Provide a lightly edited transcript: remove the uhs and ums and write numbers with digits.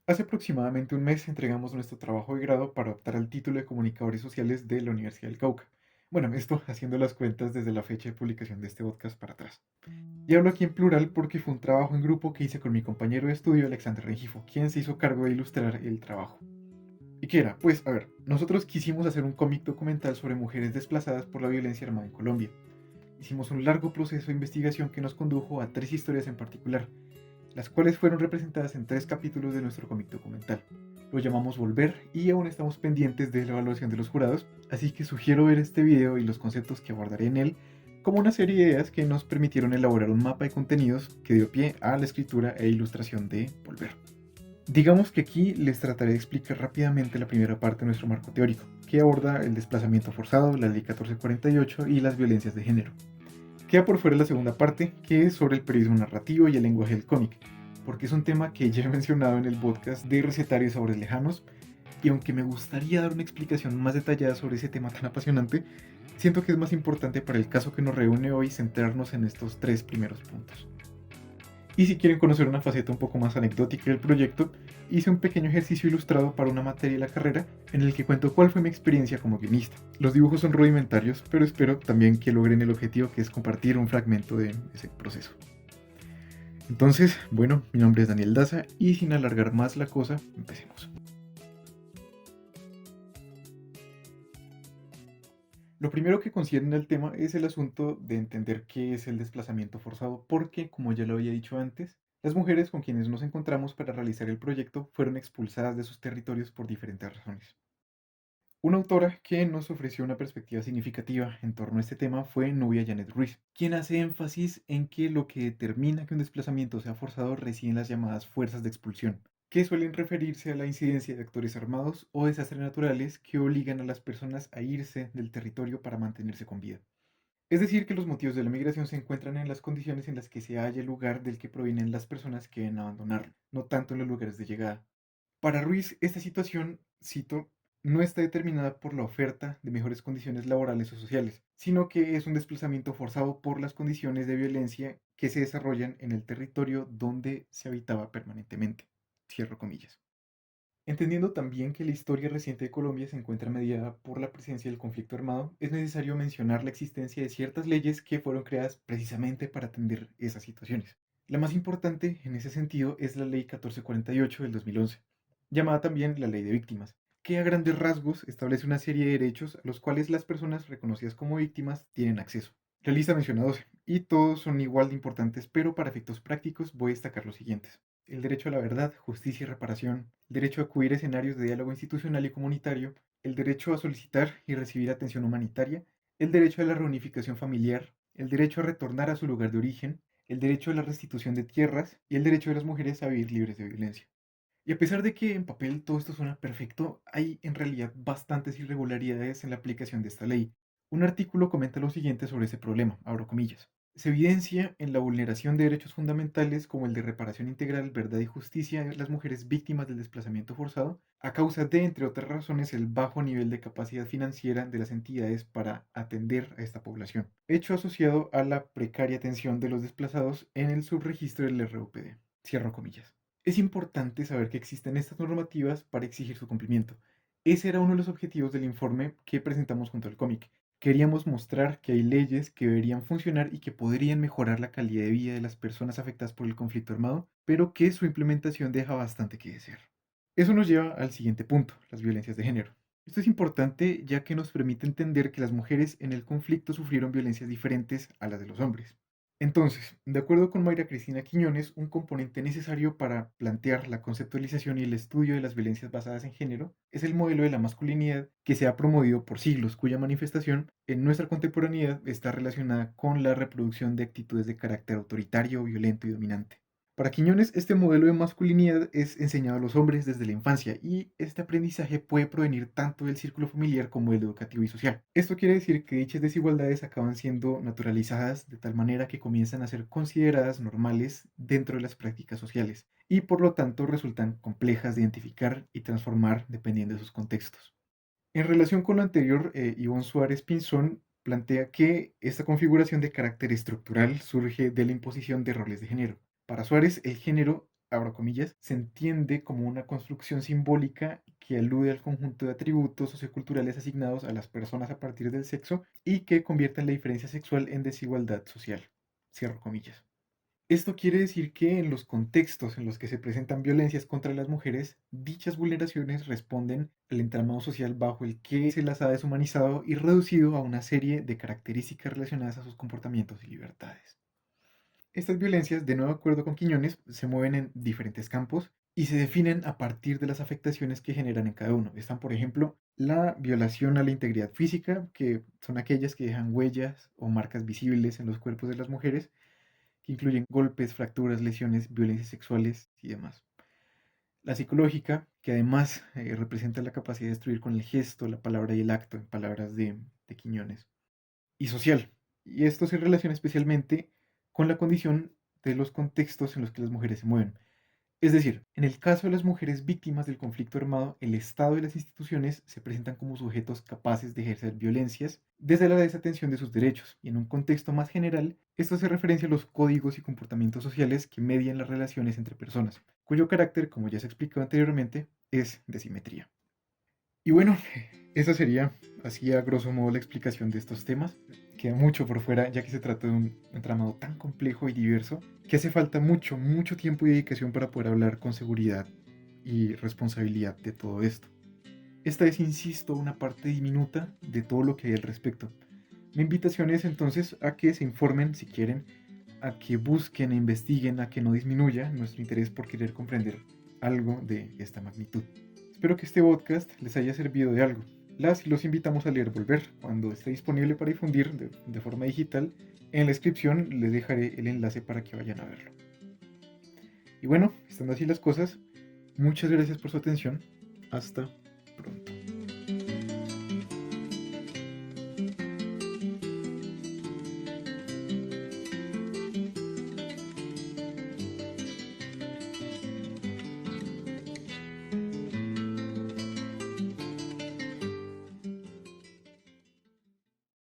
Hace aproximadamente un mes entregamos nuestro trabajo de grado para optar al título de Comunicadores Sociales de la Universidad del Cauca. Bueno, esto haciendo las cuentas desde la fecha de publicación de este podcast para atrás. Y hablo aquí en plural porque fue un trabajo en grupo que hice con mi compañero de estudio Alexander Rengifo, quien se hizo cargo de ilustrar el trabajo. ¿Y qué era? Pues, a ver, nosotros quisimos hacer un cómic documental sobre mujeres desplazadas por la violencia armada en Colombia. Hicimos un largo proceso de investigación que nos condujo a tres historias en particular, las cuales fueron representadas en tres capítulos de nuestro cómic documental. Lo llamamos Volver y aún estamos pendientes de la evaluación de los jurados, así que sugiero ver este video y los conceptos que abordaré en él como una serie de ideas que nos permitieron elaborar un mapa de contenidos que dio pie a la escritura e ilustración de Volver. Digamos que aquí les trataré de explicar rápidamente la primera parte de nuestro marco teórico, que aborda el desplazamiento forzado, la ley 1448 y las violencias de género. Queda por fuera la segunda parte, que es sobre el periodismo narrativo y el lenguaje del cómic, porque es un tema que ya he mencionado en el podcast de Recetarios y Sabores Lejanos, y aunque me gustaría dar una explicación más detallada sobre ese tema tan apasionante, siento que es más importante para el caso que nos reúne hoy centrarnos en estos tres primeros puntos. Y si quieren conocer una faceta un poco más anecdótica del proyecto, hice un pequeño ejercicio ilustrado para una materia de la carrera en el que cuento cuál fue mi experiencia como guionista. Los dibujos son rudimentarios, pero espero también que logren el objetivo, que es compartir un fragmento de ese proceso. Entonces, bueno, mi nombre es Daniel Daza y sin alargar más la cosa, empecemos. Lo primero que considero el tema es el asunto de entender qué es el desplazamiento forzado, porque, como ya lo había dicho antes, las mujeres con quienes nos encontramos para realizar el proyecto fueron expulsadas de sus territorios por diferentes razones. Una autora que nos ofreció una perspectiva significativa en torno a este tema fue Nubia Janet Ruiz, quien hace énfasis en que lo que determina que un desplazamiento sea forzado reside en las llamadas fuerzas de expulsión, que suelen referirse a la incidencia de actores armados o desastres naturales que obligan a las personas a irse del territorio para mantenerse con vida. Es decir, que los motivos de la migración se encuentran en las condiciones en las que se halla el lugar del que provienen las personas que deben abandonarlo, no tanto en los lugares de llegada. Para Ruiz, esta situación, cito, no está determinada por la oferta de mejores condiciones laborales o sociales, sino que es un desplazamiento forzado por las condiciones de violencia que se desarrollan en el territorio donde se habitaba permanentemente. Cierro comillas. Entendiendo también que la historia reciente de Colombia se encuentra mediada por la presencia del conflicto armado, es necesario mencionar la existencia de ciertas leyes que fueron creadas precisamente para atender esas situaciones. La más importante en ese sentido es la Ley 1448 del 2011, llamada también la Ley de Víctimas, que a grandes rasgos establece una serie de derechos a los cuales las personas reconocidas como víctimas tienen acceso. La lista menciona 12, y todos son igual de importantes, pero para efectos prácticos voy a destacar los siguientes: el derecho a la verdad, justicia y reparación, el derecho a acudir a escenarios de diálogo institucional y comunitario, el derecho a solicitar y recibir atención humanitaria, el derecho a la reunificación familiar, el derecho a retornar a su lugar de origen, el derecho a la restitución de tierras y el derecho de las mujeres a vivir libres de violencia. Y a pesar de que en papel todo esto suena perfecto, hay en realidad bastantes irregularidades en la aplicación de esta ley. Un artículo comenta lo siguiente sobre ese problema, abro comillas. Se evidencia en la vulneración de derechos fundamentales como el de reparación integral, verdad y justicia a las mujeres víctimas del desplazamiento forzado, a causa de, entre otras razones, el bajo nivel de capacidad financiera de las entidades para atender a esta población, hecho asociado a la precaria atención de los desplazados en el subregistro del RUPD. Cierro comillas. Es importante saber que existen estas normativas para exigir su cumplimiento. Ese era uno de los objetivos del informe que presentamos junto al cómic. Queríamos mostrar que hay leyes que deberían funcionar y que podrían mejorar la calidad de vida de las personas afectadas por el conflicto armado, pero que su implementación deja bastante que desear. Eso nos lleva al siguiente punto, las violencias de género. Esto es importante ya que nos permite entender que las mujeres en el conflicto sufrieron violencias diferentes a las de los hombres. Entonces, de acuerdo con Mayra Cristina Quiñones, un componente necesario para plantear la conceptualización y el estudio de las violencias basadas en género es el modelo de la masculinidad que se ha promovido por siglos, cuya manifestación en nuestra contemporaneidad está relacionada con la reproducción de actitudes de carácter autoritario, violento y dominante. Para Quiñones, este modelo de masculinidad es enseñado a los hombres desde la infancia y este aprendizaje puede provenir tanto del círculo familiar como del educativo y social. Esto quiere decir que dichas desigualdades acaban siendo naturalizadas de tal manera que comienzan a ser consideradas normales dentro de las prácticas sociales y por lo tanto resultan complejas de identificar y transformar dependiendo de sus contextos. En relación con lo anterior, Ivonne Suárez Pinzón plantea que esta configuración de carácter estructural surge de la imposición de roles de género. Para Suárez, el género abro comillas, se entiende como una construcción simbólica que alude al conjunto de atributos socioculturales asignados a las personas a partir del sexo y que convierten la diferencia sexual en desigualdad social. Cierro comillas. Esto quiere decir que en los contextos en los que se presentan violencias contra las mujeres, dichas vulneraciones responden al entramado social bajo el que se las ha deshumanizado y reducido a una serie de características relacionadas a sus comportamientos y libertades. Estas violencias, de nuevo acuerdo con Quiñones, se mueven en diferentes campos y se definen a partir de las afectaciones que generan en cada uno. Están, por ejemplo, la violación a la integridad física, que son aquellas que dejan huellas o marcas visibles en los cuerpos de las mujeres, que incluyen golpes, fracturas, lesiones, violencias sexuales y demás. La psicológica, que además representa la capacidad de destruir con el gesto, la palabra y el acto, en palabras de Quiñones. Y social. Y esto se relaciona especialmente con la condición de los contextos en los que las mujeres se mueven. Es decir, en el caso de las mujeres víctimas del conflicto armado, el Estado y las instituciones se presentan como sujetos capaces de ejercer violencias desde la desatención de sus derechos, y en un contexto más general, esto se referencia a los códigos y comportamientos sociales que median las relaciones entre personas, cuyo carácter, como ya se explicó anteriormente, es de simetría. Y bueno, esa sería así a grosso modo la explicación de estos temas. Queda mucho por fuera ya que se trata de un entramado tan complejo y diverso que hace falta mucho, mucho tiempo y dedicación para poder hablar con seguridad y responsabilidad de todo esto. Esta es, insisto, una parte diminuta de todo lo que hay al respecto. Mi invitación es entonces a que se informen si quieren, a que busquen e investiguen, a que no disminuya nuestro interés por querer comprender algo de esta magnitud. Espero que este podcast les haya servido de algo. Las y los invitamos a leer Volver cuando esté disponible para difundir de forma digital. En la descripción les dejaré el enlace para que vayan a verlo. Y bueno, estando así las cosas, muchas gracias por su atención. Hasta